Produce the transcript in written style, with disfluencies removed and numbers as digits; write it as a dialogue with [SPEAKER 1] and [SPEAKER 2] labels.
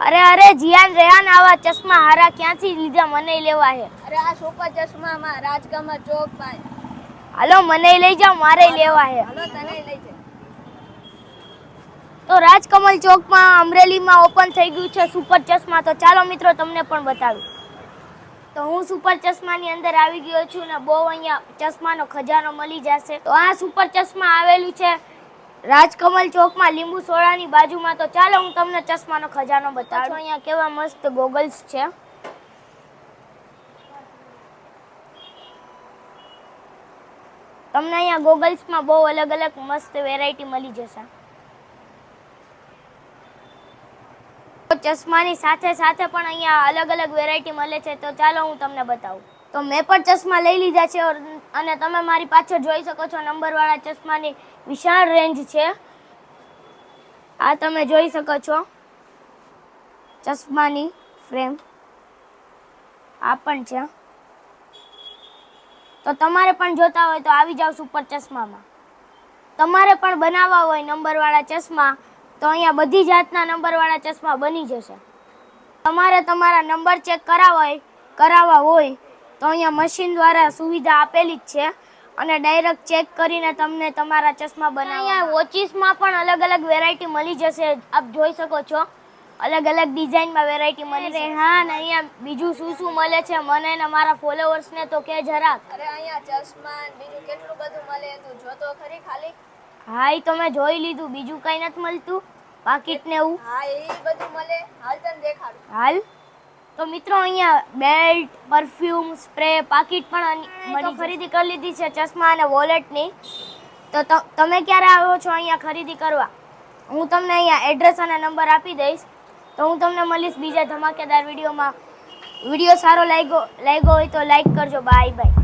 [SPEAKER 1] અરે જીયાન રેહાન આવા ચશ્મા હારા ક્યાંથી લીધા મને લેવા હે?
[SPEAKER 2] અરે આ સુપર ચશ્મામાં રાજકમલ ચોક પાસે.
[SPEAKER 1] હાલો મને લઈ જાઓ, મારે લેવા હે.
[SPEAKER 2] હાલો તને લઈ જા.
[SPEAKER 1] તો રાજકમલ ચોકમાં અમરેલીમાં ઓપન થઈ ગયું છે સુપર ચશ્મા. તો ચાલો મિત્રો તમને પણ બતાડું. તો હું સુપર ચશ્માની અંદર આવી ગયો છું ને બહુ અહીંયા ચશ્માનો ખજાનો મળી જશે. તો આ સુપર ચશ્મા આવેલું છે રાજકમલ ચોકમાં લીંબુ સોડાની બાજુમાં. તો ચાલો હું તમને ચશ્માનો ખજાનો બતાડું. અહીંયા કેવા મસ્ત ગોગલ્સ છે. તમને અહીંયા ગોગલ્સમાં બહુ અલગ અલગ મસ્ત વેરાયટી મળી જશે. ચશ્માની સાથે સાથે પણ અહીંયા અલગ અલગ વેરાયટી મળે છે. તો ચાલો હું તમને બતાવું. તો મેં પણ ચશ્મા લઈ લીધા છે અને તમે મારી પાછળ જોઈ શકો છો નંબરવાળા ચશ્માની વિશાળ રેન્જ છે. આ તમે જોઈ શકો છો ચશ્માની ફ્રેમ આ પણ છે. તો તમારે પણ જોતા હોય તો આવી જાઓ સુપર ચશ્મામાં. તમારે પણ બનાવવા હોય નંબરવાળા ચશ્મા તો અહીંયા બધી જાતના નંબરવાળા ચશ્મા બની જશે. તમારે તમારા નંબર ચેક કરાવવા હોય તો અહીંયા મશીન દ્વારા સુવિધા આપેલી જ છે અને ડાયરેક્ટ ચેક કરીને તમને તમારા ચશ્મા બનાવવા. અહીંયા વોચીસમાં પણ અલગ અલગ વેરાયટી મળી જશે. આપ જોઈ શકો છો અલગ અલગ ડિઝાઇનમાં વેરાયટી મળી છે. હા ને અહીંયા બીજું શું મળે છે મને ને મારા ફોલોવર્સને તો કે જરાક.
[SPEAKER 2] અરે અહીંયા ચશ્મા બીજું કેટલું બધું મળે તું જોતો ખરી ખાલી.
[SPEAKER 1] હા એ તો મેં જોઈ લીધું. બીજું કઈ નથી મળતું પાકીટ ને એવું?
[SPEAKER 2] હા એ બધું મળે. હાલ તને દેખાડું.
[SPEAKER 1] હાલ. તો મિત્રો અહીંયા બેલ્ટ, પરફ્યુમ, સ્પ્રે, પાકીટ પણ મળી ખરીદી કરી લીધી છે ચશ્મા અને વોલેટની. તો તમે ક્યારે આવો છો અહીંયા ખરીદી કરવા? હું તમને અહીંયા એડ્રેસ અને નંબર આપી દઈશ. તો હું તમને મળીશ બીજા ધમાકેદાર વિડીયોમાં. વિડીયો સારો લાગ્યો હોય તો લાઈક કરજો. Bye bye.